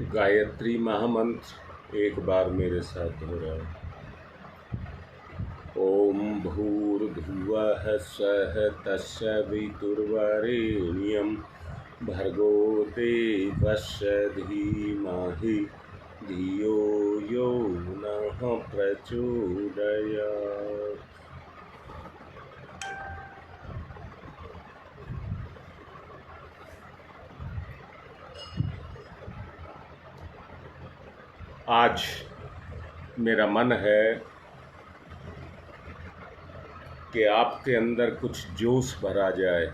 गायत्री महामंत्र एक बार मेरे साथ हो रहा है। ओम भूर्भुवः स्वः तत्सवितुर्वरेण्यं भर्गो देवस्य धीमहि धियो यो नः प्रचोदयात्। आज मेरा मन है कि आपके अंदर कुछ जोश भरा जाए,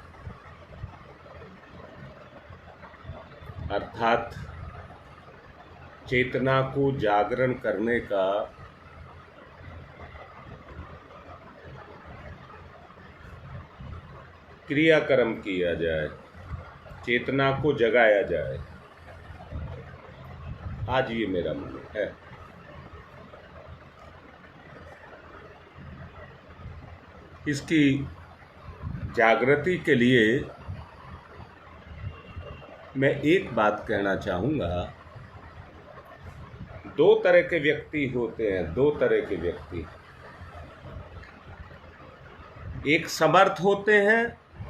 अर्थात चेतना को जागरण करने का क्रियाक्रम किया जाए, चेतना को जगाया जाए। आज ये मेरा मन है। इसकी जागृति के लिए मैं एक बात कहना चाहूँगा। दो तरह के व्यक्ति होते हैं, दो तरह के व्यक्ति। एक समर्थ होते हैं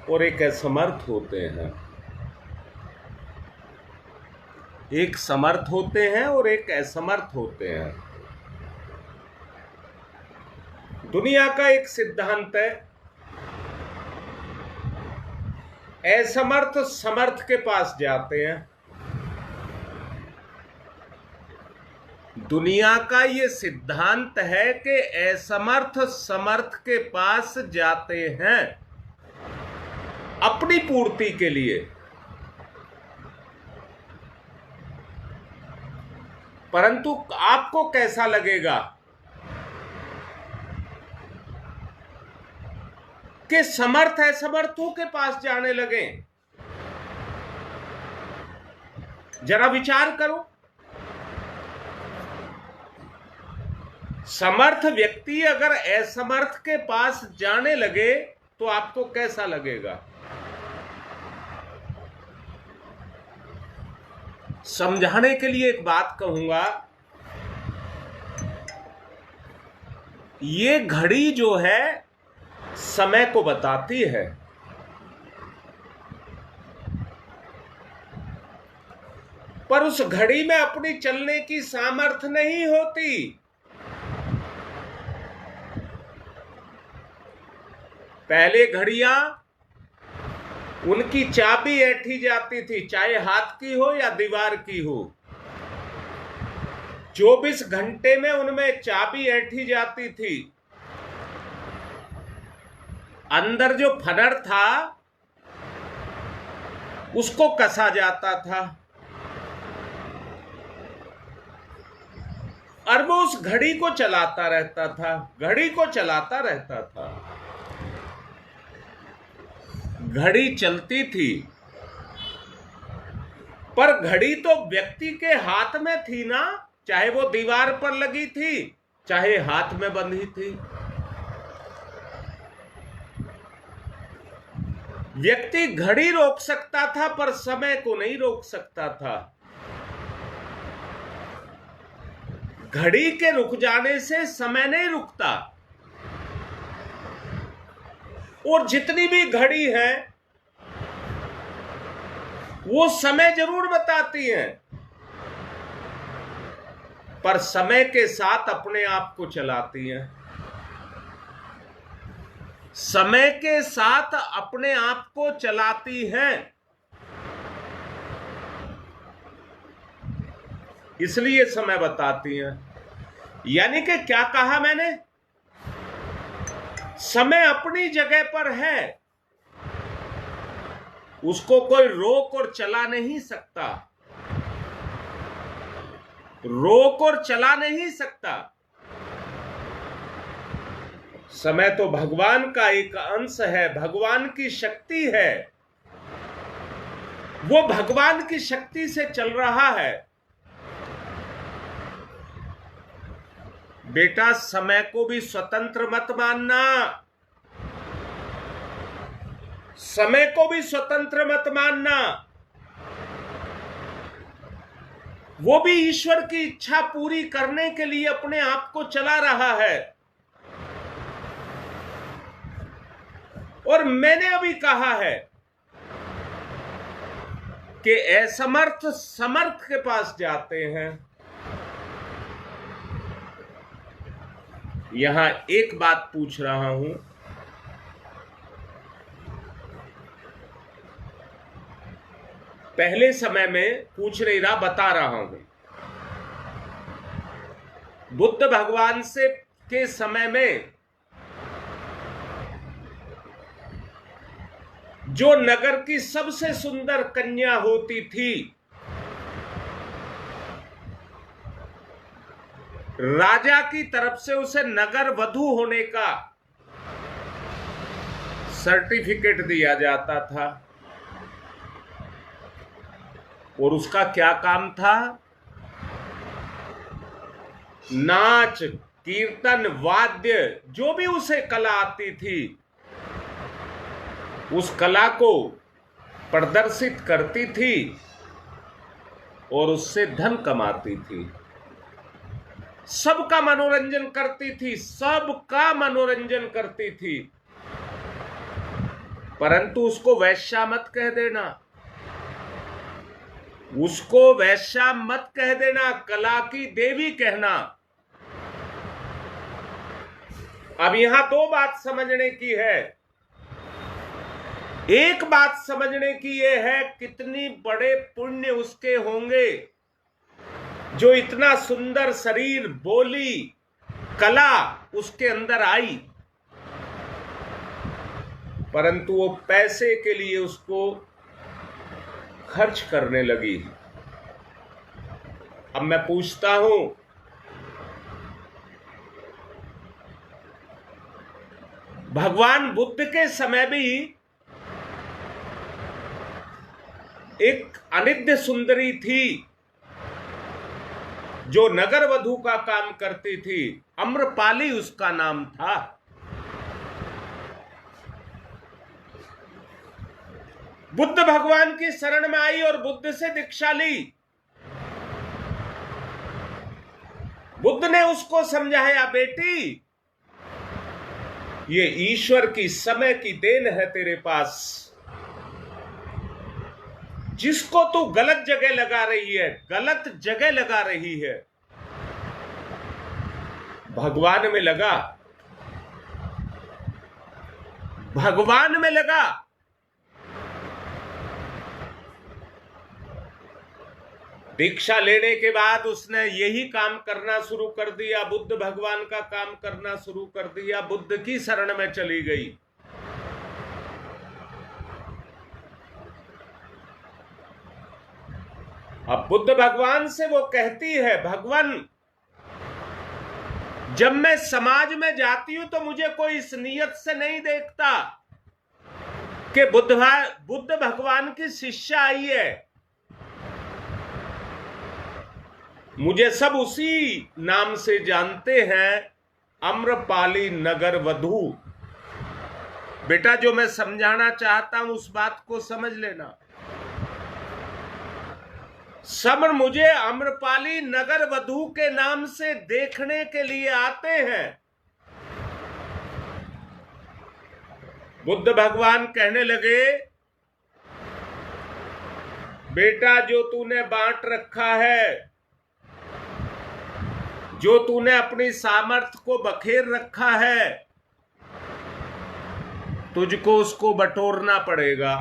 और एक असमर्थ होते हैं। एक समर्थ होते हैं और एक असमर्थ होते हैं। दुनिया का एक सिद्धांत है, असमर्थ समर्थ के पास जाते हैं। दुनिया का ये सिद्धांत है कि असमर्थ समर्थ के पास जाते हैं अपनी पूर्ति के लिए। परंतु आपको कैसा लगेगा कि समर्थ असमर्थों के पास जाने लगे? जरा विचार करो। समर्थ व्यक्ति अगर असमर्थ के पास जाने लगे तो आपको कैसा लगेगा? समझाने के लिए एक बात कहूंगा। ये घड़ी जो है समय को बताती है, पर उस घड़ी में अपनी चलने की सामर्थ्य नहीं होती। पहले घड़ियां उनकी चाबी ऐंठी जाती थी, चाहे हाथ की हो या दीवार की हो। 24 घंटे में उनमें चाबी ऐंठी जाती थी। अंदर जो फनर था उसको कसा जाता था और वो उस घड़ी को चलाता रहता था, घड़ी को चलाता रहता था। घड़ी चलती थी, पर घड़ी तो व्यक्ति के हाथ में थी ना, चाहे वो दीवार पर लगी थी चाहे हाथ में बंधी थी। व्यक्ति घड़ी रोक सकता था पर समय को नहीं रोक सकता था। घड़ी के रुक जाने से समय नहीं रुकता। और जितनी भी घड़ी है वो समय जरूर बताती हैं, पर समय के साथ अपने आप को चलाती हैं। समय के साथ अपने आप को चलाती हैं। इसलिए समय बताती हैं। यानी कि क्या कहा मैंने? समय अपनी जगह पर है, उसको कोई रोक और चला नहीं सकता, रोक और चला नहीं सकता। समय तो भगवान का एक अंश है, भगवान की शक्ति है। वो भगवान की शक्ति से चल रहा है। बेटा, समय को भी स्वतंत्र मत मानना, समय को भी स्वतंत्र मत मानना। वो भी ईश्वर की इच्छा पूरी करने के लिए अपने आप को चला रहा है। और मैंने अभी कहा है कि असमर्थ समर्थ के पास जाते हैं। यहां एक बात पूछ रहा हूं, पहले समय में पूछ नहीं रहा, बता रहा हूं। बुद्ध भगवान से के समय में जो नगर की सबसे सुंदर कन्या होती थी, राजा की तरफ से उसे नगर वधू होने का सर्टिफिकेट दिया जाता था। और उसका क्या काम था? नाच, कीर्तन, वाद्य, जो भी उसे कला आती थी, उस कला को प्रदर्शित करती थी और उससे धन कमाती थी। सबका मनोरंजन करती थी, सबका मनोरंजन करती थी। परंतु उसको वैश्या मत कह देना, उसको वैश्या मत कह देना, कला की देवी कहना। अब यहां दो बात समझने की है। एक बात समझने की यह है, कितनी बड़े पुण्य उसके होंगे जो इतना सुंदर शरीर, बोली, कला उसके अंदर आई, परंतु वो पैसे के लिए उसको खर्च करने लगी। अब मैं पूछता हूं, भगवान बुद्ध के समय भी एक अनिद्य सुंदरी थी जो नगर वधू का काम करती थी, अम्रपाली उसका नाम था। बुद्ध भगवान की शरण में आई और बुद्ध से दीक्षा ली। बुद्ध ने उसको समझाया, बेटी ये ईश्वर की समय की देन है तेरे पास, जिसको तू गलत जगह लगा रही है, गलत जगह लगा रही है। भगवान में लगा, भगवान में लगा। दीक्षा लेने के बाद उसने यही काम करना शुरू कर दिया, बुद्ध भगवान का काम करना शुरू कर दिया, बुद्ध की शरण में चली गई। अब बुद्ध भगवान से वो कहती है, भगवान जब मैं समाज में जाती हूं तो मुझे कोई इस नियत से नहीं देखता कि बुद्ध भगवान की शिष्या आई है। मुझे सब उसी नाम से जानते हैं, अम्रपाली नगर वधू। बेटा जो मैं समझाना चाहता हूं उस बात को समझ लेना। सब मुझे अम्रपाली नगर वधू के नाम से देखने के लिए आते हैं। बुद्ध भगवान कहने लगे, बेटा जो तूने बांट रखा है, जो तूने अपनी सामर्थ्य को बखेर रखा है, तुझको उसको बटोरना पड़ेगा।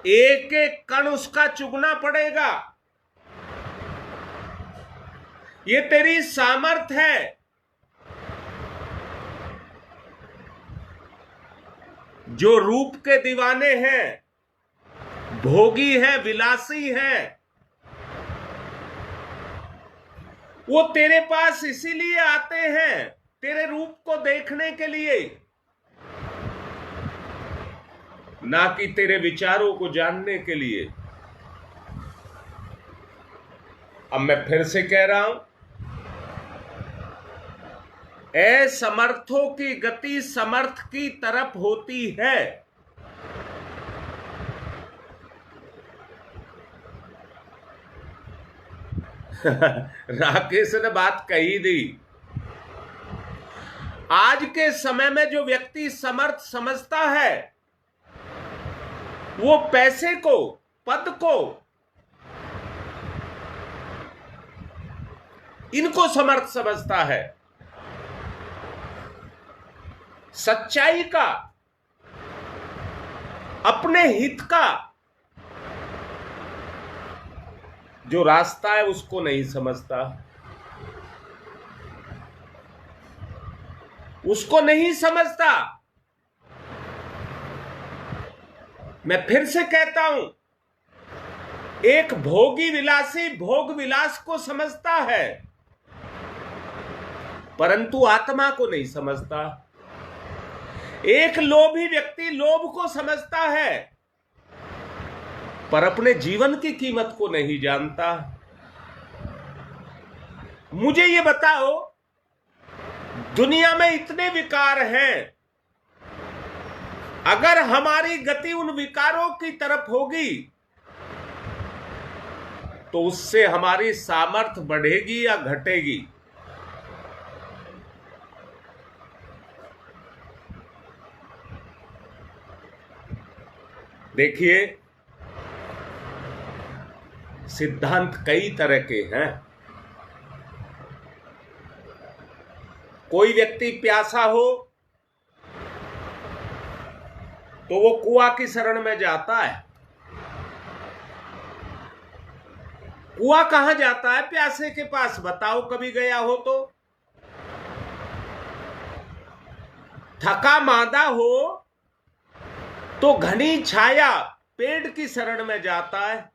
एक एक कण उसका चुगना पड़ेगा। ये तेरी सामर्थ्य है। जो रूप के दीवाने हैं, भोगी हैं, विलासी हैं, वो तेरे पास इसीलिए आते हैं, तेरे रूप को देखने के लिए, ना कि तेरे विचारों को जानने के लिए। अब मैं फिर से कह रहा हूं, असमर्थों की गति समर्थ की तरफ होती है। राकेश ने बात कही दी। आज के समय में जो व्यक्ति समर्थ समझता है वो पैसे को, पद को, इनको समर्थ समझता है। सच्चाई का, अपने हित का जो रास्ता है उसको नहीं समझता, उसको नहीं समझता। मैं फिर से कहता हूं, एक भोगी विलासी भोग विलास को समझता है परंतु आत्मा को नहीं समझता। एक लोभी व्यक्ति लोभ को समझता है पर अपने जीवन की कीमत को नहीं जानता। मुझे ये बताओ, दुनिया में इतने विकार हैं, अगर हमारी गति उन विकारों की तरफ होगी तो उससे हमारी सामर्थ्य बढ़ेगी या घटेगी? देखिए, सिद्धांत कई तरह के हैं। कोई व्यक्ति प्यासा हो तो वो कुआं की शरण में जाता है। कुआं कहां जाता है? प्यासे के पास। बताओ, कभी गया हो तो? थका मांदा हो तो घनी छाया पेड़ की शरण में जाता है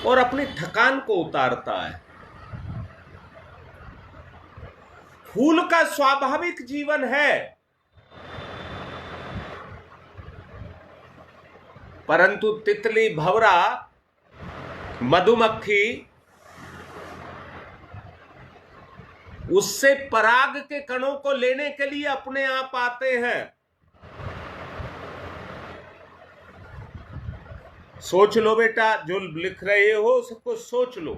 और अपनी थकान को उतारता है। फूल का स्वाभाविक जीवन है, परंतु तितली, भंवरा, मधुमक्खी उससे पराग के कणों को लेने के लिए अपने आप आते हैं। सोच लो बेटा, जो लिख रहे हो सबको सोच लो।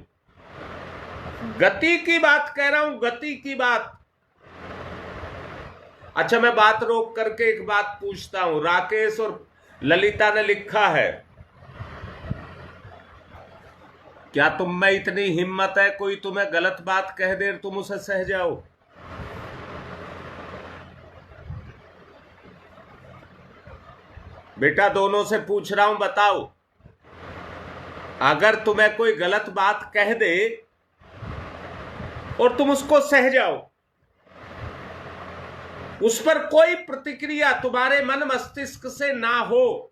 गति की बात कह रहा हूं, गति की बात। अच्छा, मैं बात रोक करके एक बात पूछता हूं। राकेश और ललिता ने लिखा है, क्या तुम में इतनी हिम्मत है कोई तुम्हें गलत बात कह दे तुम उसे सह जाओ? बेटा, दोनों से पूछ रहा हूं, बताओ, अगर तुम्हें कोई गलत बात कह दे और तुम उसको सह जाओ, उस पर कोई प्रतिक्रिया तुम्हारे मन मस्तिष्क से ना हो,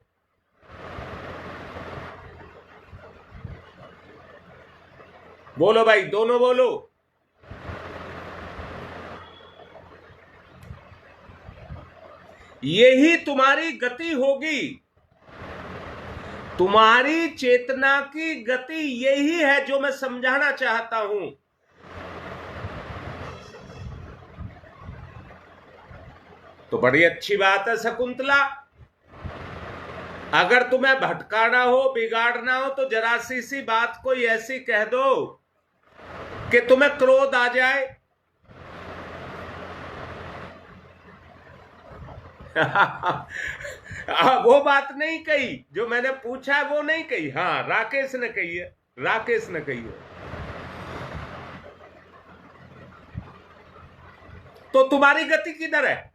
बोलो भाई, दोनों बोलो। यही तुम्हारी गति होगी। तुम्हारी चेतना की गति यही है जो मैं समझाना चाहता हूं। तो बड़ी अच्छी बात है शकुंतला, अगर तुम्हें भटकाना हो, बिगाड़ना हो तो जरा सी बात कोई ऐसी कह दो कि तुम्हें क्रोध आ जाए। वो बात नहीं कही जो मैंने पूछा है, वो नहीं कही। हाँ, राकेश ने कही है, राकेश ने कही है। तो तुम्हारी गति किधर है?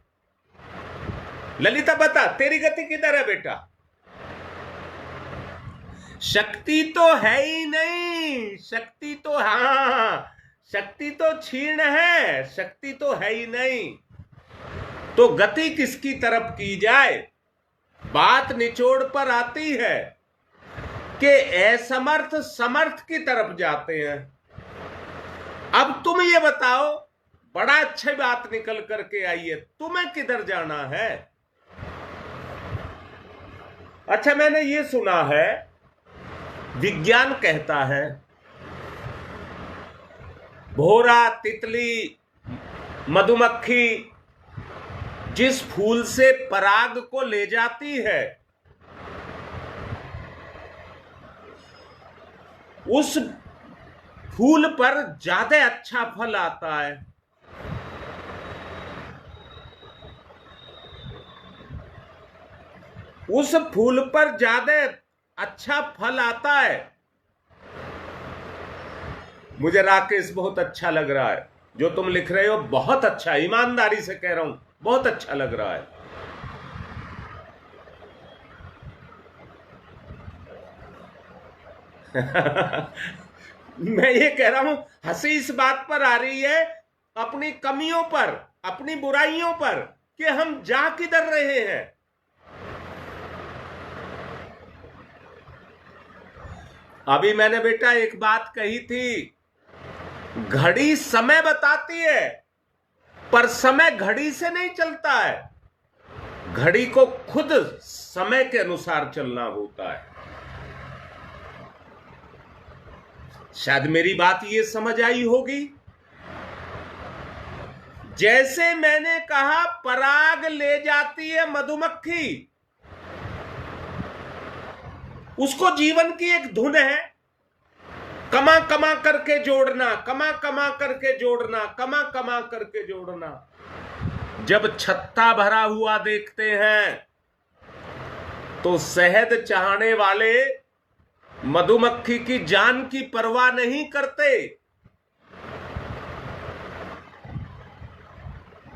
ललिता बता, तेरी गति किधर है बेटा? शक्ति तो है ही नहीं। शक्ति तो, हाँ, शक्ति तो क्षीण है, शक्ति तो है ही नहीं। तो गति किसकी तरफ की जाए? बात निचोड़ पर आती है कि असमर्थ समर्थ की तरफ जाते हैं। अब तुम ये बताओ, बड़ा अच्छी बात निकल करके आई है, तुम्हें किधर जाना है? अच्छा, मैंने ये सुना है, विज्ञान कहता है भौरा, तितली, मधुमक्खी जिस फूल से पराग को ले जाती है, उस फूल पर ज्यादा अच्छा फल आता है। उस फूल पर ज्यादा अच्छा फल आता है। मुझे राकेश बहुत अच्छा लग रहा है जो तुम लिख रहे हो, बहुत अच्छा, ईमानदारी से कह रहा हूं, बहुत अच्छा लग रहा है। मैं ये कह रहा हूं, हंसी इस बात पर आ रही है, अपनी कमियों पर, अपनी बुराइयों पर, कि हम जा किधर रहे हैं। अभी मैंने बेटा एक बात कही थी, घड़ी समय बताती है, पर समय घड़ी से नहीं चलता है, घड़ी को खुद समय के अनुसार चलना होता है। शायद मेरी बात ये समझ आई होगी। जैसे मैंने कहा पराग ले जाती है मधुमक्खी, उसको जीवन की एक धुन है, कमा कमा करके जोड़ना, कमा कमा करके जोड़ना, कमा कमा करके जोड़ना। जब छत्ता भरा हुआ देखते हैं तो शहद चाहने वाले मधुमक्खी की जान की परवाह नहीं करते,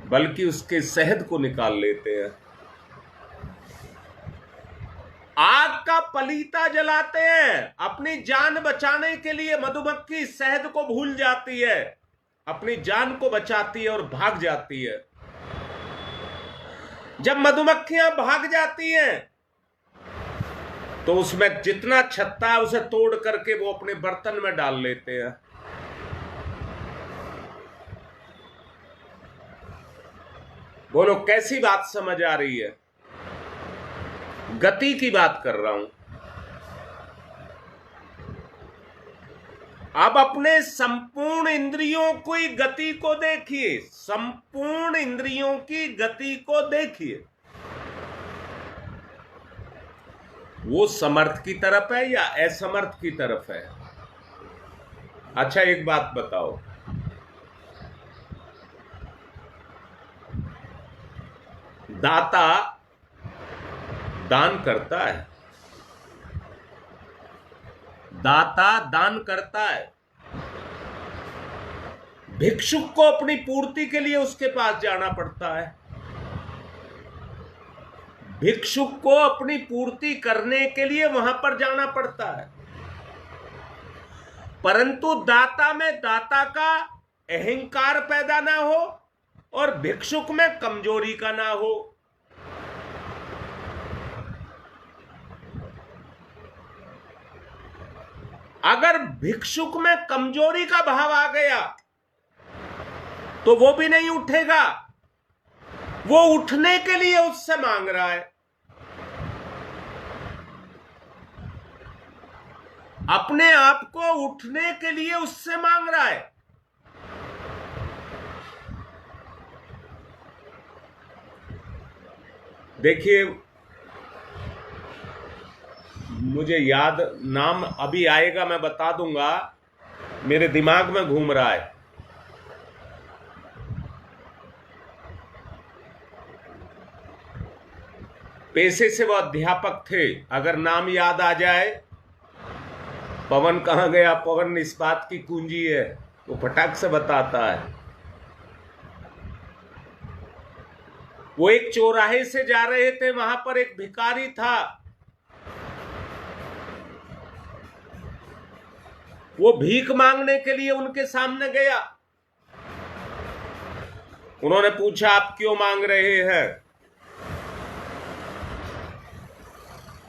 बल्कि उसके शहद को निकाल लेते हैं। आग का पलीता जलाते हैं, अपनी जान बचाने के लिए मधुमक्खी शहद को भूल जाती है, अपनी जान को बचाती है और भाग जाती है। जब मधुमक्खियां भाग जाती हैं तो उसमें जितना छत्ता है उसे तोड़ करके वो अपने बर्तन में डाल लेते हैं। बोलो कैसी बात समझ आ रही है? गति की बात कर रहा हूं। अब अपने संपूर्ण इंद्रियों की गति को देखिए, संपूर्ण इंद्रियों की गति को देखिए, वो समर्थ की तरफ है या असमर्थ की तरफ है? अच्छा एक बात बताओ, दाता दान करता है, दाता दान करता है, भिक्षुक को अपनी पूर्ति के लिए उसके पास जाना पड़ता है, भिक्षुक को अपनी पूर्ति करने के लिए वहां पर जाना पड़ता है। परंतु दाता में दाता का अहंकार पैदा ना हो और भिक्षुक में कमजोरी का ना हो। अगर भिक्षुक में कमजोरी का भाव आ गया तो वो भी नहीं उठेगा, वो उठने के लिए उससे मांग रहा है, अपने आप को उठने के लिए उससे मांग रहा है। देखिए मुझे याद, नाम अभी आएगा मैं बता दूंगा, मेरे दिमाग में घूम रहा है। पेशे से वो अध्यापक थे, अगर नाम याद आ जाए, पवन कहां गया, पवन इस बात की कुंजी है, वो फटाक से बताता है। वो एक चौराहे से जा रहे थे, वहां पर एक भिखारी था, वो भीख मांगने के लिए उनके सामने गया। उन्होंने पूछा आप क्यों मांग रहे हैं?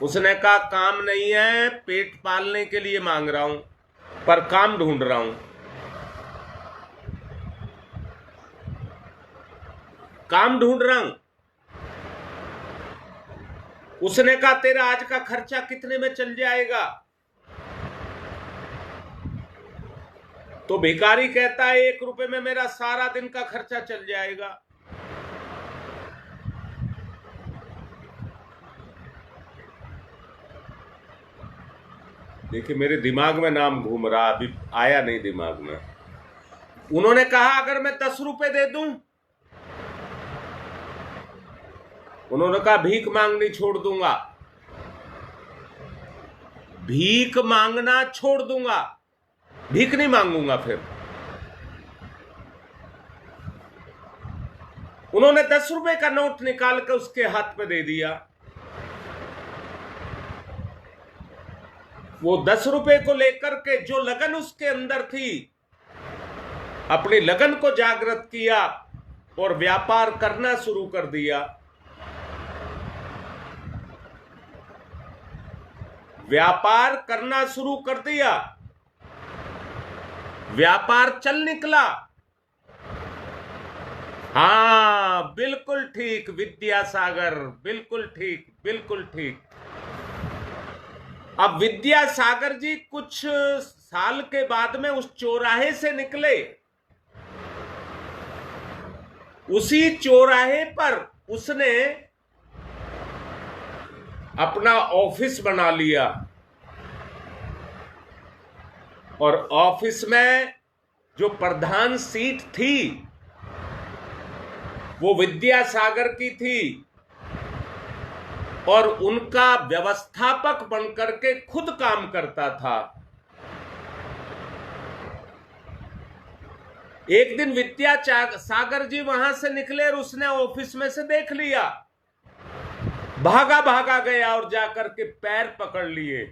उसने कहा काम नहीं है, पेट पालने के लिए मांग रहा हूं, पर काम ढूंढ रहा हूं, काम ढूंढ रहा हूं। उसने कहा तेरा आज का खर्चा कितने में चल जाएगा? तो भिखारी कहता है 1 रुपए में मेरा सारा दिन का खर्चा चल जाएगा। देखिए मेरे दिमाग में नाम घूम रहा, अभी आया नहीं दिमाग में। उन्होंने कहा अगर मैं 10 रुपए दे दूं, उन्होंने कहा भीख मांगनी छोड़ दूंगा, भीख मांगना छोड़ दूंगा, भीख नहीं मांगूंगा। फिर उन्होंने 10 रुपए का नोट निकाल कर उसके हाथ में दे दिया। वो 10 रुपए को लेकर के जो लगन उसके अंदर थी, अपनी लगन को जागृत किया और व्यापार करना शुरू कर दिया। व्यापार करना शुरू कर दिया, व्यापार चल निकला। हाँ बिल्कुल ठीक विद्यासागर, बिल्कुल ठीक, बिल्कुल ठीक। अब विद्यासागर जी कुछ साल के बाद में उस चौराहे से निकले। उसी चौराहे पर उसने अपना ऑफिस बना लिया और ऑफिस में जो प्रधान सीट थी वो विद्यासागर की थी और उनका व्यवस्थापक बनकर के खुद काम करता था। एक दिन विद्यासागर जी वहां से निकले और उसने ऑफिस में से देख लिया, भागा भागा गया और जाकर के पैर पकड़ लिए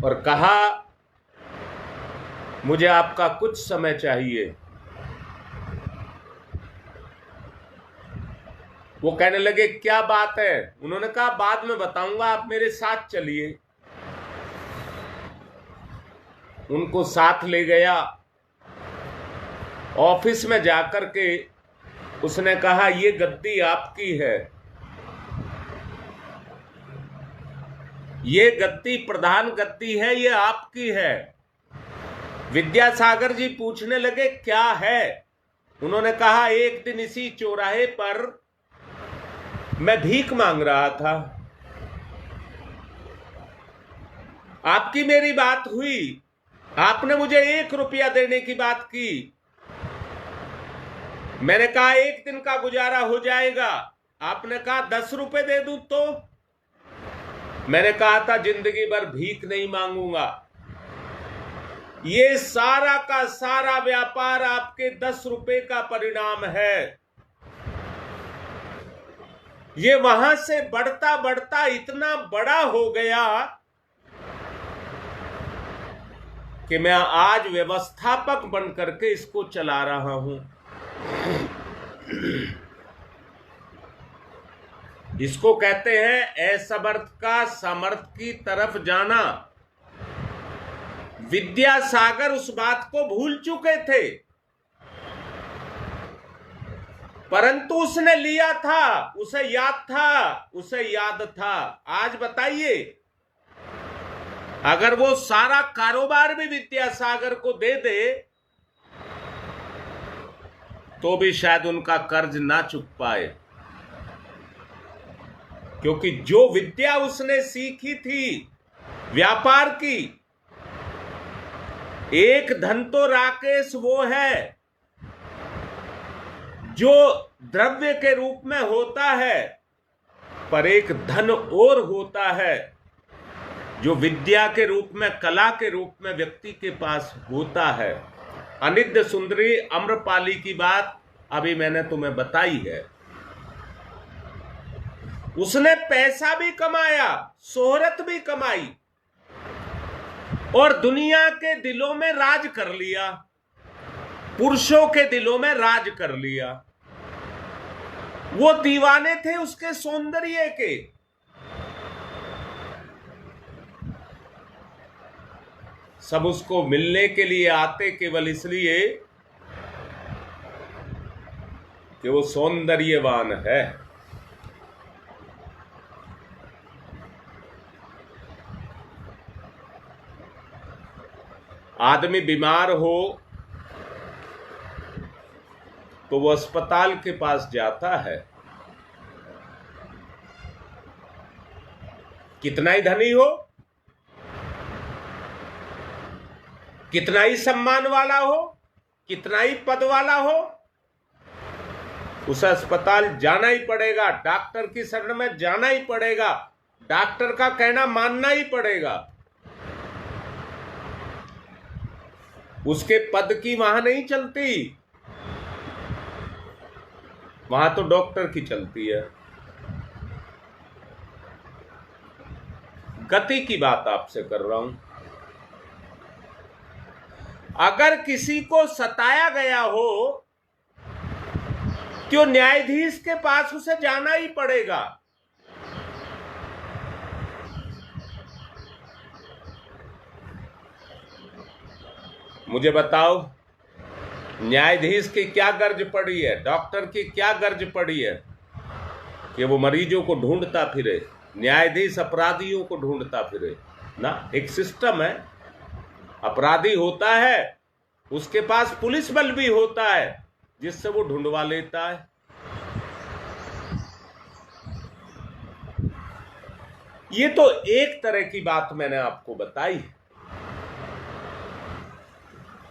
और कहा मुझे आपका कुछ समय चाहिए। वो कहने लगे क्या बात है? उन्होंने कहा बाद में बताऊंगा, आप मेरे साथ चलिए। उनको साथ ले गया। ऑफिस में जाकर के उसने कहा ये गद्दी आपकी है, ये गद्दी प्रधान गद्दी है, ये आपकी है। विद्यासागर जी पूछने लगे क्या है? उन्होंने कहा एक दिन इसी चौराहे पर मैं भीख मांग रहा था, आपकी मेरी बात हुई, आपने मुझे 1 रुपया देने की बात की। मैंने कहा 1 दिन का गुजारा हो जाएगा। आपने कहा 10 रुपए दे दूं तो? मैंने कहा था जिंदगी भर भीख नहीं मांगूंगा। ये सारा का सारा व्यापार आपके 10 रुपए का परिणाम है। ये वहां से बढ़ता बढ़ता इतना बड़ा हो गया कि मैं आज व्यवस्थापक बनकर के इसको चला रहा हूं। इसको कहते हैं असमर्थ का समर्थ की तरफ जाना। विद्यासागर उस बात को भूल चुके थे, परंतु उसने लिया था, उसे याद था, उसे याद था। आज बताइए अगर वो सारा कारोबार भी विद्यासागर को दे दे तो भी शायद उनका कर्ज ना चुक पाए, क्योंकि जो विद्या उसने सीखी थी व्यापार की, एक धन तो राकेश वो है जो द्रव्य के रूप में होता है, पर एक धन और होता है जो विद्या के रूप में, कला के रूप में व्यक्ति के पास होता है। अनिद्य सुंदरी अम्रपाली की बात अभी मैंने तुम्हें बताई है। उसने पैसा भी कमाया, शोहरत भी कमाई और दुनिया के दिलों में राज कर लिया, पुरुषों के दिलों में राज कर लिया। वो दीवाने थे उसके सौंदर्य के। सब उसको मिलने के लिए आते केवल इसलिए कि वो सौंदर्यवान है। आदमी बीमार हो तो वो अस्पताल के पास जाता है, कितना ही धनी हो, कितना ही सम्मान वाला हो, कितना ही पद वाला हो, उस अस्पताल जाना ही पड़ेगा, डॉक्टर की शरण में जाना ही पड़ेगा, डॉक्टर का कहना मानना ही पड़ेगा। उसके पद की वहां नहीं चलती, वहां तो डॉक्टर की चलती है। गति की बात आपसे कर रहा हूं। अगर किसी को सताया गया हो तो न्यायाधीश के पास उसे जाना ही पड़ेगा। मुझे बताओ, न्यायाधीश की क्या गर्ज पड़ी है, डॉक्टर की क्या गर्ज पड़ी है कि वो मरीजों को ढूंढता फिरे, न्यायाधीश अपराधियों को ढूंढता फिरे ना। एक सिस्टम है, अपराधी होता है, उसके पास पुलिस बल भी होता है जिससे वो ढूंढवा लेता है। ये तो एक तरह की बात मैंने आपको बताई,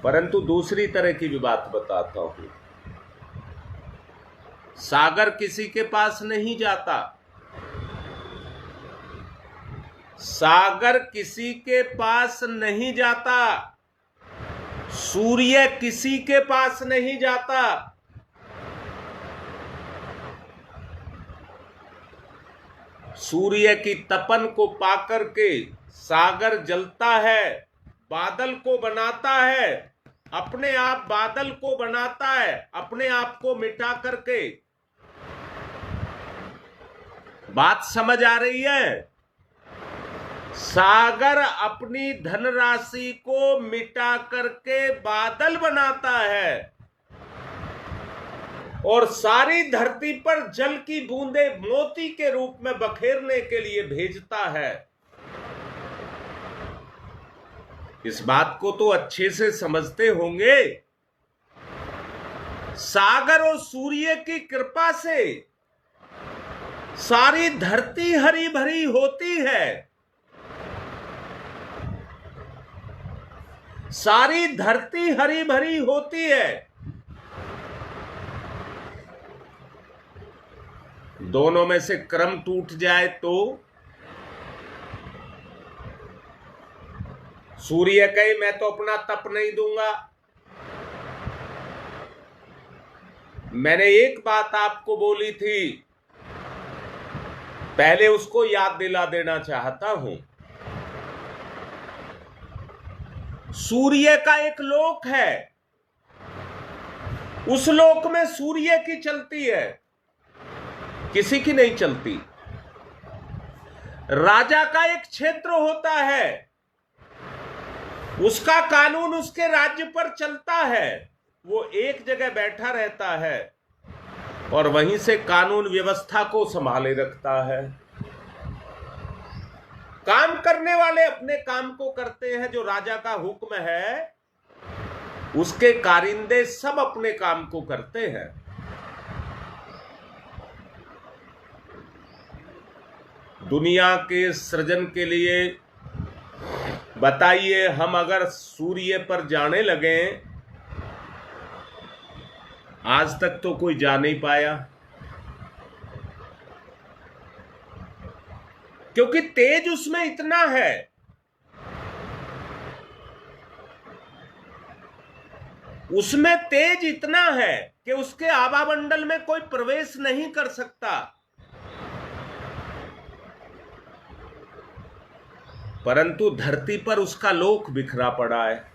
परंतु दूसरी तरह की भी बात बताता हूं। सागर किसी के पास नहीं जाता, सागर किसी के पास नहीं जाता, सूर्य किसी के पास नहीं जाता। सूर्य की तपन को पाकर के सागर जलता है, बादल को बनाता है, अपने आप बादल को बनाता है, अपने आप को मिटा करके। बात समझ आ रही है? सागर अपनी धनराशि को मिटा करके बादल बनाता है और सारी धरती पर जल की बूंदे मोती के रूप में बखेरने के लिए भेजता है। इस बात को तो अच्छे से समझते होंगे। सागर और सूर्य की कृपा से सारी धरती हरी भरी होती है, सारी धरती हरी भरी होती है। दोनों में से क्रम टूट जाए तो सूर्य कहे मैं तो अपना तप नहीं दूंगा। मैंने एक बात आपको बोली थी, पहले उसको याद दिला देना चाहता हूं। सूर्य का एक लोक है, उस लोक में सूर्य की चलती है, किसी की नहीं चलती। राजा का एक क्षेत्र होता है, उसका कानून उसके राज्य पर चलता है, वो एक जगह बैठा रहता है और वहीं से कानून व्यवस्था को संभाले रखता है। काम करने वाले अपने काम को करते हैं, जो राजा का हुक्म है उसके कारिंदे सब अपने काम को करते हैं। दुनिया के सृजन के लिए बताइए, हम अगर सूर्य पर जाने लगे, आज तक तो कोई जा नहीं पाया, क्योंकि तेज उसमें इतना है। उसमें तेज इतना है कि उसके आवामंडल में कोई प्रवेश नहीं कर सकता। परंतु धरती पर उसका लोक बिखरा पड़ा है।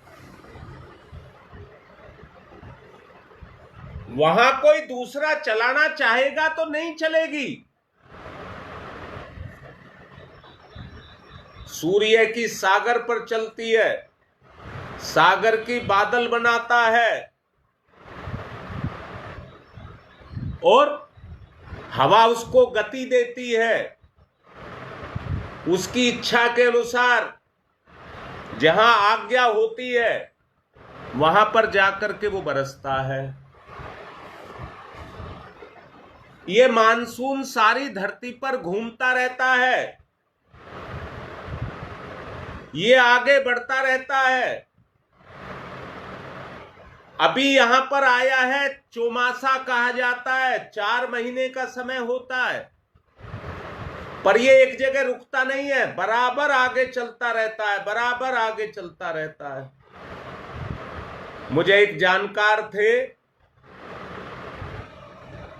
वहां कोई दूसरा चलाना चाहेगा तो नहीं चलेगी। सूर्य की सागर पर चलती है, सागर की बादल बनाता है और हवा उसको गति देती है। उसकी इच्छा के अनुसार जहां आज्ञा होती है वहां पर जाकर के वो बरसता है। ये मानसून सारी धरती पर घूमता रहता है। ये आगे बढ़ता रहता है। अभी यहां पर आया है, चौमासा कहा जाता है, 4 महीने का समय होता है, पर ये एक जगह रुकता नहीं है, बराबर आगे चलता रहता है, बराबर आगे चलता रहता है। मुझे एक जानकार थे,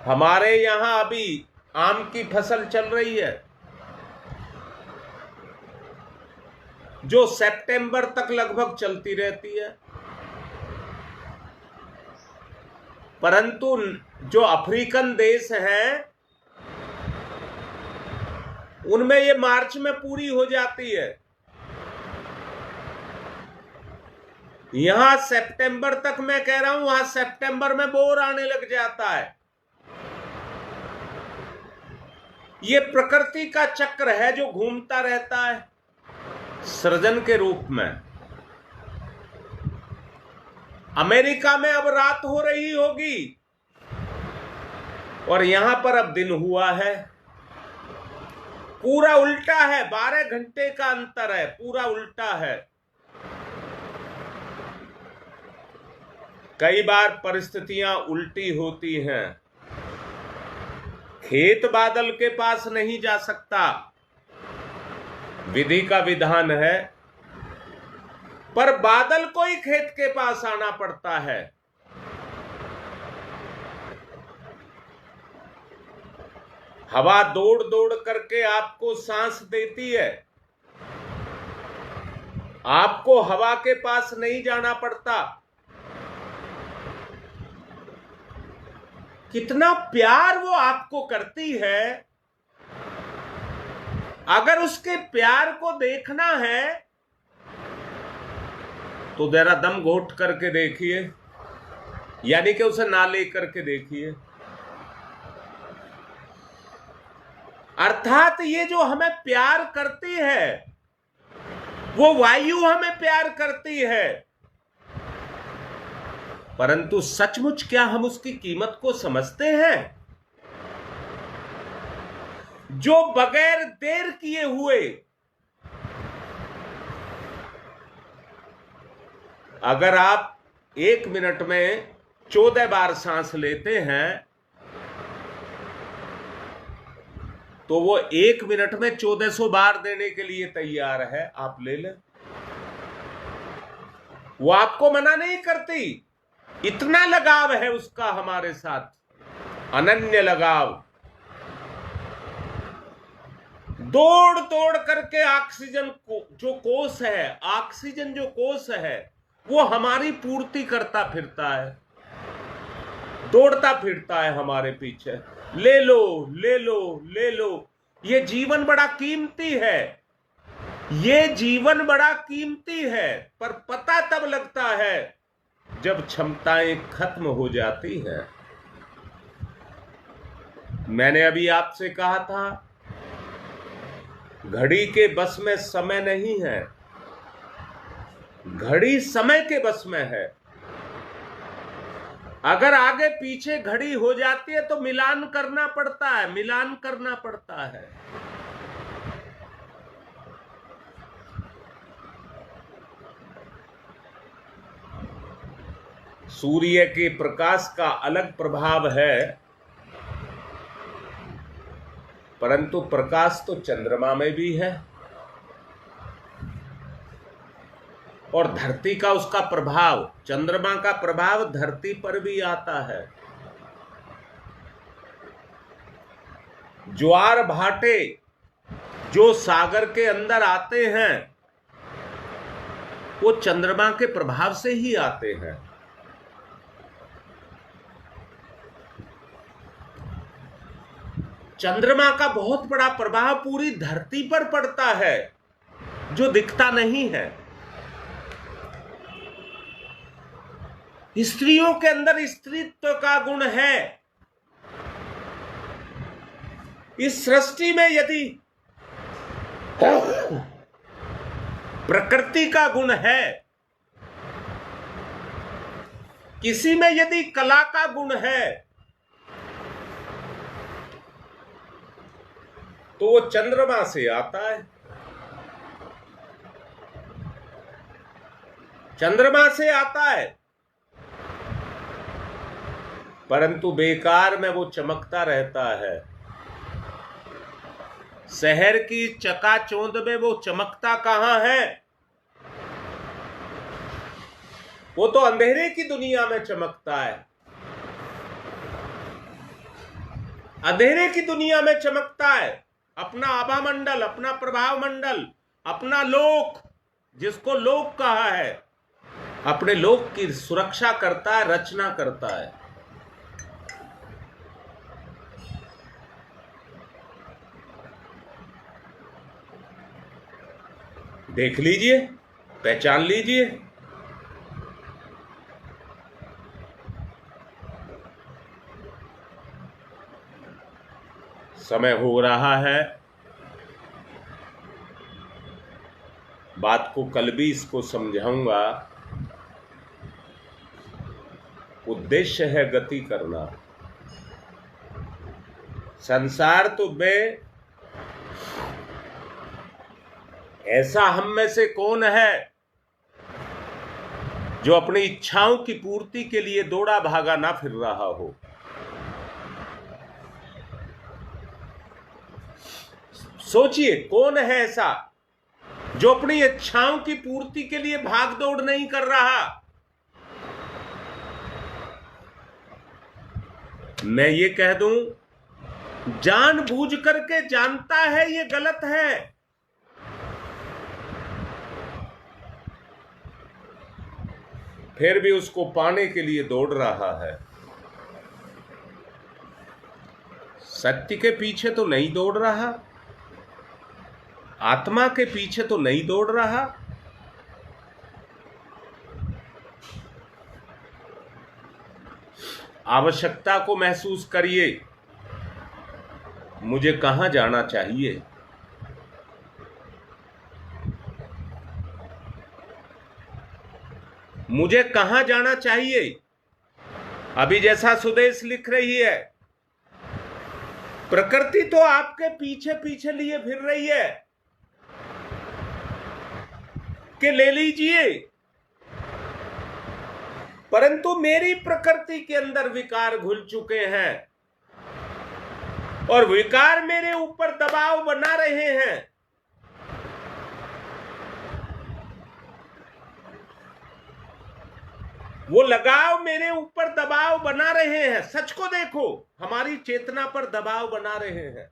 हमारे यहां अभी आम की फसल चल रही है जो सितंबर तक लगभग चलती रहती है, परंतु जो अफ्रीकन देश हैं उनमें ये मार्च में पूरी हो जाती है। यहां सितंबर तक, मैं कह रहा हूं वहां सितंबर में बोर आने लग जाता है। ये प्रकृति का चक्र है जो घूमता रहता है सृजन के रूप में। अमेरिका में अब रात हो रही होगी और यहां पर अब दिन हुआ है। पूरा उल्टा है, 12 घंटे का अंतर है, पूरा उल्टा है। कई बार परिस्थितियां उल्टी होती हैं। खेत बादल के पास नहीं जा सकता, विधि का विधान है, पर बादल को ही खेत के पास आना पड़ता है। हवा दौड़ दौड़ करके आपको सांस देती है, आपको हवा के पास नहीं जाना पड़ता। कितना प्यार वो आपको करती है। अगर उसके प्यार को देखना है तो जरा दम घोट करके देखिए, यानी कि उसे ना लेकर के देखिए। अर्थात ये जो हमें प्यार करती है, वो वायु हमें प्यार करती है, परंतु सचमुच क्या हम उसकी कीमत को समझते हैं? जो बगैर देर किए हुए अगर आप 1 मिनट में 14 बार सांस लेते हैं तो वो 1 मिनट में 1400 बार देने के लिए तैयार है। आप ले लें, वो आपको मना नहीं करती। इतना लगाव है उसका हमारे साथ, अनन्य लगाव। दौड़ दौड़ करके ऑक्सीजन को जो कोष है, ऑक्सीजन जो कोष है, वो हमारी पूर्ति करता फिरता है, दौड़ता फिरता है हमारे पीछे। ले लो ले लो ले लो। ये जीवन बड़ा कीमती है, ये जीवन बड़ा कीमती है, पर पता तब लगता है जब क्षमताएं खत्म हो जाती हैं। मैंने अभी आपसे कहा था, घड़ी के बस में समय नहीं है, घड़ी समय के बस में है। अगर आगे पीछे घड़ी हो जाती है तो मिलान करना पड़ता है, मिलान करना पड़ता है। सूर्य के प्रकाश का अलग प्रभाव है, परंतु प्रकाश तो चंद्रमा में भी है, और धरती का उसका प्रभाव, चंद्रमा का प्रभाव धरती पर भी आता है। ज्वार भाटे जो सागर के अंदर आते हैं वो चंद्रमा के प्रभाव से ही आते हैं। चंद्रमा का बहुत बड़ा प्रभाव पूरी धरती पर पड़ता है जो दिखता नहीं है। स्त्रियों के अंदर स्त्रीत्व का गुण है। इस सृष्टि में यदि प्रकृति का गुण है, किसी में यदि कला का गुण है, तो वो चंद्रमा से आता है। चंद्रमा से आता है, परंतु बेकार में वो चमकता रहता है। शहर की चकाचौंध में वो चमकता कहां है? वो तो अंधेरे की दुनिया में चमकता है, अंधेरे की दुनिया में चमकता है। अपना आभा मंडल, अपना प्रभाव मंडल, अपना लोक, जिसको लोक कहा है, अपने लोक की सुरक्षा करता है, रचना करता है। देख लीजिए, पहचान लीजिए। समय हो रहा है, बात को कल भी इसको समझाऊंगा। उद्देश्य है गति करना। संसार तो में ऐसा हम में से कौन है जो अपनी इच्छाओं की पूर्ति के लिए दौड़ा भागा ना फिर रहा हो? सोचिए, कौन है ऐसा जो अपनी इच्छाओं की पूर्ति के लिए भाग दौड़ नहीं कर रहा? मैं ये कह दूं, जानबूझ करके जानता है ये गलत है, फिर भी उसको पाने के लिए दौड़ रहा है। सत्य के पीछे तो नहीं दौड़ रहा, आत्मा के पीछे तो नहीं दौड़ रहा। आवश्यकता को महसूस करिए, मुझे कहां जाना चाहिए। मुझे कहां जाना चाहिए? अभी जैसा सुदेश लिख रही है, प्रकृति तो आपके पीछे पीछे लिए फिर रही है कि ले लीजिए, परंतु मेरी प्रकृति के अंदर विकार घुल चुके हैं और विकार मेरे ऊपर दबाव बना रहे हैं। वो लगाव मेरे ऊपर दबाव बना रहे हैं। सच को देखो, हमारी चेतना पर दबाव बना रहे हैं।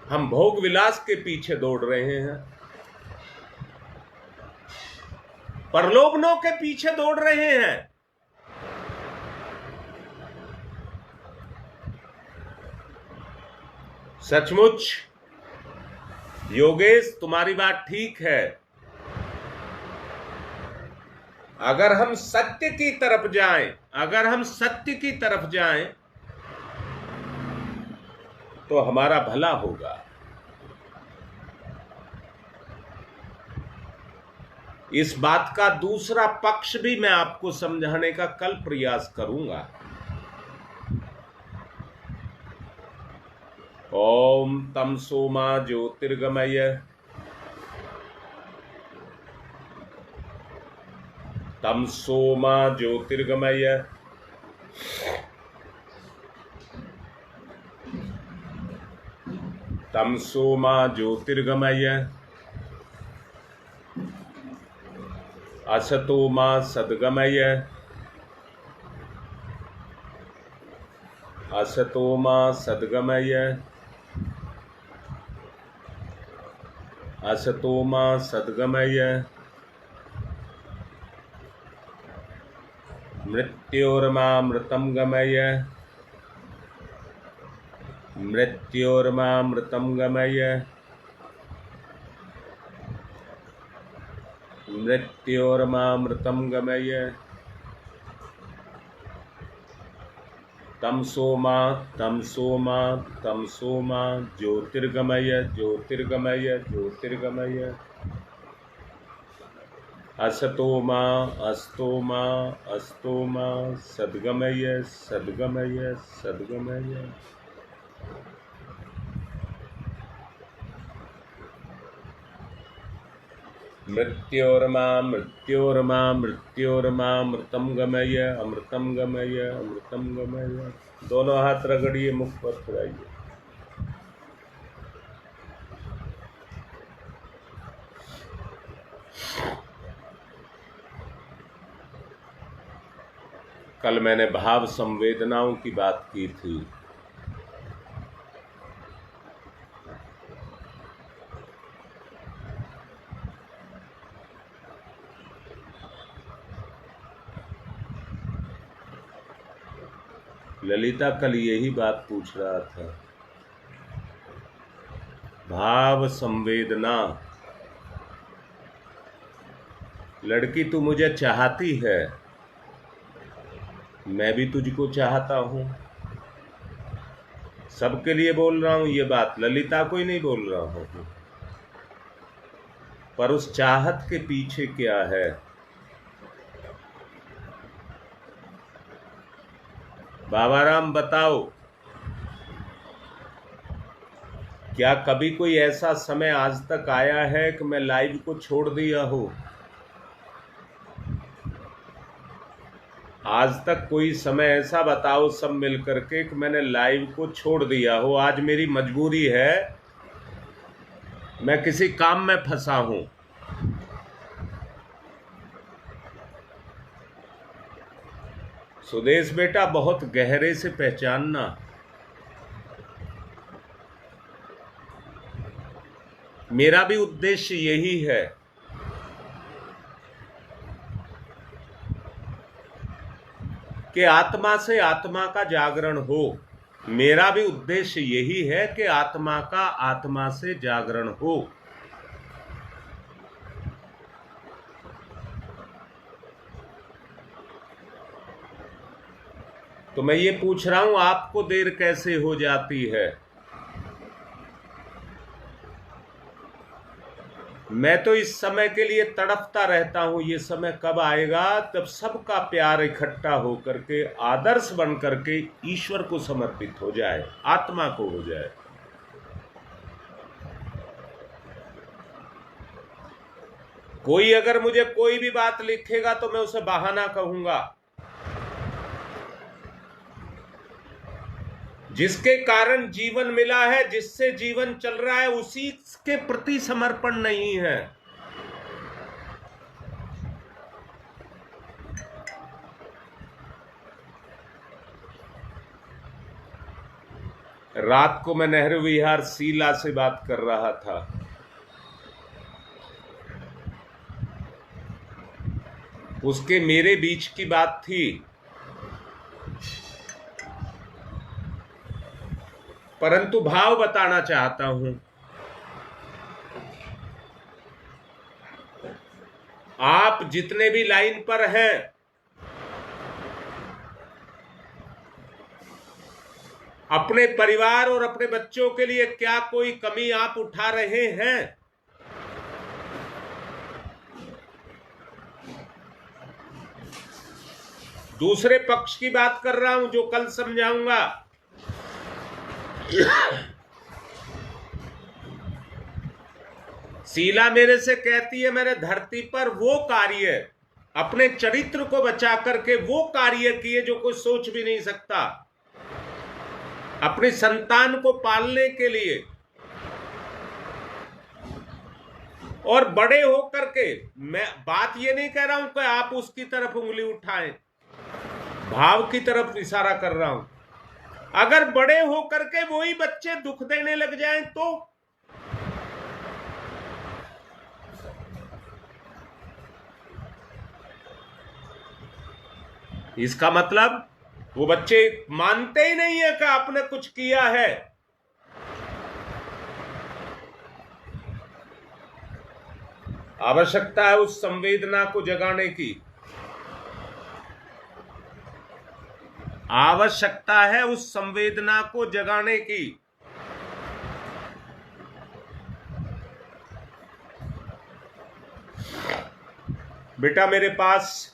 हम भोग विलास के पीछे दौड़ रहे हैं, प्रलोभनों के पीछे दौड़ रहे हैं। सचमुच योगेश, तुम्हारी बात ठीक है। अगर हम सत्य की तरफ जाएं, अगर हम सत्य की तरफ जाएं तो हमारा भला होगा। इस बात का दूसरा पक्ष भी मैं आपको समझाने का कल प्रयास करूंगा। ओम तमसो मा ज्योतिर्गमय, तमसो मा ज्योतिर्गमय, तमसो मा ज्योतिर्गमय, असतो मा सद्गमय, असतो मा सद्गमय, असतो मा सद्गमय, मृत्योर्मामृतं गमय, मृत्योर्मामृतं गमय, मृत्योर्मामृतं गमय, तमसो मा ज्योतिर्गमय, ज्योतिर्गमय, ज्योतिर्गमय, असतो मा सद्गमय, सद्गमय, सद्गमय। मृत्योर्मा मृत्योर्मा मृत्योर्मा अमृतम गमय अमृतम गमय अमृतम गमय। दोनों हाथ रगड़िए, मुख पर फिराइए। कल मैंने भाव संवेदनाओं की बात की थी। ललिता कल यही बात पूछ रहा था। भाव संवेदना। लड़की तू मुझे चाहती है, मैं भी तुझको चाहता हूं। सबके लिए बोल रहा हूं ये बात, ललिता को ही नहीं बोल रहा हूं। पर उस चाहत के पीछे क्या है? बाबा राम बताओ, क्या कभी कोई ऐसा समय आज तक आया है कि मैं लाइव को छोड़ दिया हो? आज तक कोई समय ऐसा बताओ सब मिलकर के कि मैंने लाइव को छोड़ दिया हो। आज मेरी मजबूरी है, मैं किसी काम में फंसा हूं। सुदेश बेटा, बहुत गहरे से पहचानना, मेरा भी उद्देश्य यही है। कि आत्मा से आत्मा का जागरण हो। मेरा भी उद्देश्य यही है कि आत्मा का आत्मा से जागरण हो। तो मैं ये पूछ रहा हूं, आपको देर कैसे हो जाती है? मैं तो इस समय के लिए तड़पता रहता हूं। ये समय कब आएगा तब सबका प्यार इकट्ठा होकर के आदर्श बन करके ईश्वर को समर्पित हो जाए, आत्मा को हो जाए। कोई अगर मुझे कोई भी बात लिखेगा तो मैं उसे बहाना कहूंगा। जिसके कारण जीवन मिला है, जिससे जीवन चल रहा है, उसी के प्रति समर्पण नहीं है। रात को मैं नेहरू विहार शीला से बात कर रहा था। उसके मेरे बीच की बात थी, परंतु भाव बताना चाहता हूं। आप जितने भी लाइन पर हैं, अपने परिवार और अपने बच्चों के लिए क्या कोई कमी आप उठा रहे हैं? दूसरे पक्ष की बात कर रहा हूं, जो कल समझाऊंगा। शीला मेरे से कहती है, मैंने धरती पर वो कार्य, अपने चरित्र को बचा करके वो कार्य किए जो कोई सोच भी नहीं सकता, अपनी संतान को पालने के लिए। और बड़े होकर के, मैं बात ये नहीं कह रहा हूं कि आप उसकी तरफ उंगली उठाएं, भाव की तरफ इशारा कर रहा हूं। अगर बड़े होकर के वही बच्चे दुख देने लग जाएं तो इसका मतलब वो बच्चे मानते ही नहीं है कि आपने कुछ किया है। आवश्यकता है उस संवेदना को जगाने की, आवश्यकता है उस संवेदना को जगाने की। बेटा, मेरे पास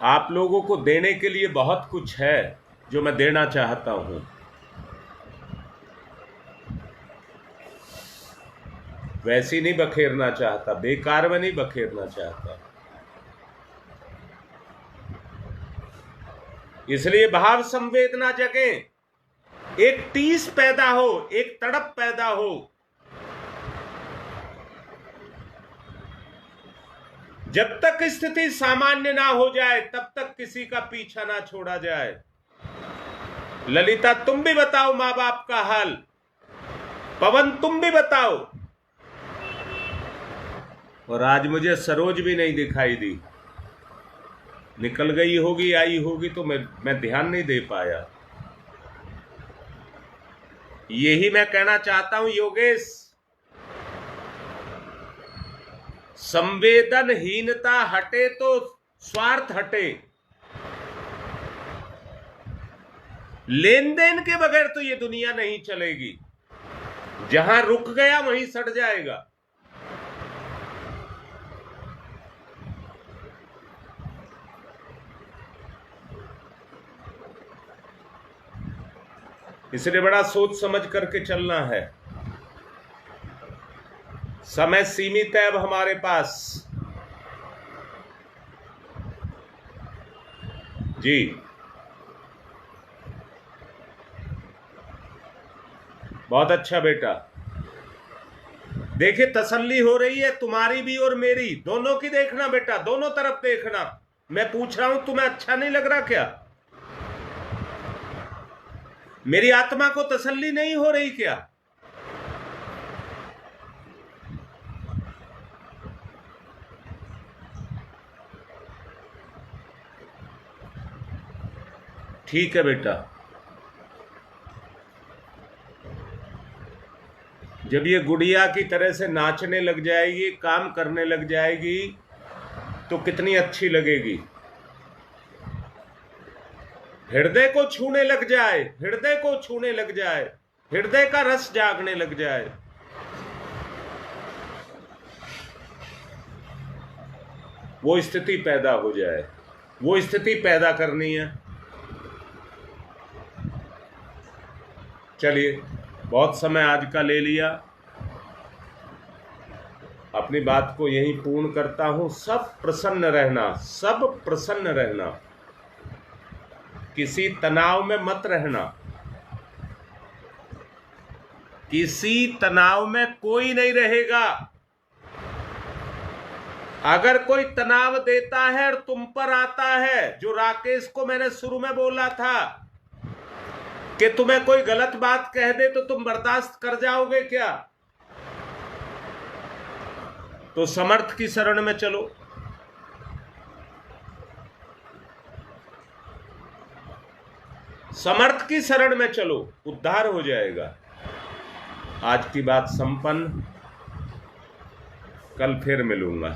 आप लोगों को देने के लिए बहुत कुछ है जो मैं देना चाहता हूं। वैसी नहीं बखेरना चाहता, बेकार में नहीं बखेरना चाहता। इसलिए भाव संवेदना जगे, एक टीस पैदा हो, एक तड़प पैदा हो। जब तक स्थिति सामान्य ना हो जाए तब तक किसी का पीछा ना छोड़ा जाए। ललिता तुम भी बताओ मां बाप का हाल, पवन तुम भी बताओ। और आज मुझे सरोज भी नहीं दिखाई दी, निकल गई होगी, आई होगी तो मैं ध्यान नहीं दे पाया। यही मैं कहना चाहता हूं योगेश, संवेदनहीनता हटे तो स्वार्थ हटे। लेन देन के बगैर तो ये दुनिया नहीं चलेगी। जहां रुक गया वहीं सड़ जाएगा। इसलिए बड़ा सोच समझ करके चलना है। समय सीमित है अब हमारे पास। जी बहुत अच्छा बेटा। देखिए तसल्ली हो रही है तुम्हारी भी और मेरी, दोनों की देखना बेटा, दोनों तरफ देखना। मैं पूछ रहा हूं तुम्हें अच्छा नहीं लग रहा क्या? मेरी आत्मा को तसल्ली नहीं हो रही क्या? ठीक है बेटा। जब ये गुड़िया की तरह से नाचने लग जाएगी, काम करने लग जाएगी, तो कितनी अच्छी लगेगी। हृदय को छूने लग जाए, हृदय को छूने लग जाए, हृदय का रस जागने लग जाए। वो स्थिति पैदा हो जाए, वो स्थिति पैदा करनी है। चलिए बहुत समय आज का ले लिया, अपनी बात को यहीं पूर्ण करता हूं। सब प्रसन्न रहना, सब प्रसन्न रहना, किसी तनाव में मत रहना। किसी तनाव में कोई नहीं रहेगा। अगर कोई तनाव देता है और तुम पर आता है, जो राकेश को मैंने शुरू में बोला था कि तुम्हें कोई गलत बात कह दे तो तुम बर्दाश्त कर जाओगे क्या? तो समर्थ की शरण में चलो। समर्थ की शरण में चलो, उद्धार हो जाएगा। आज की बात संपन्न। कल फिर मिलूंगा।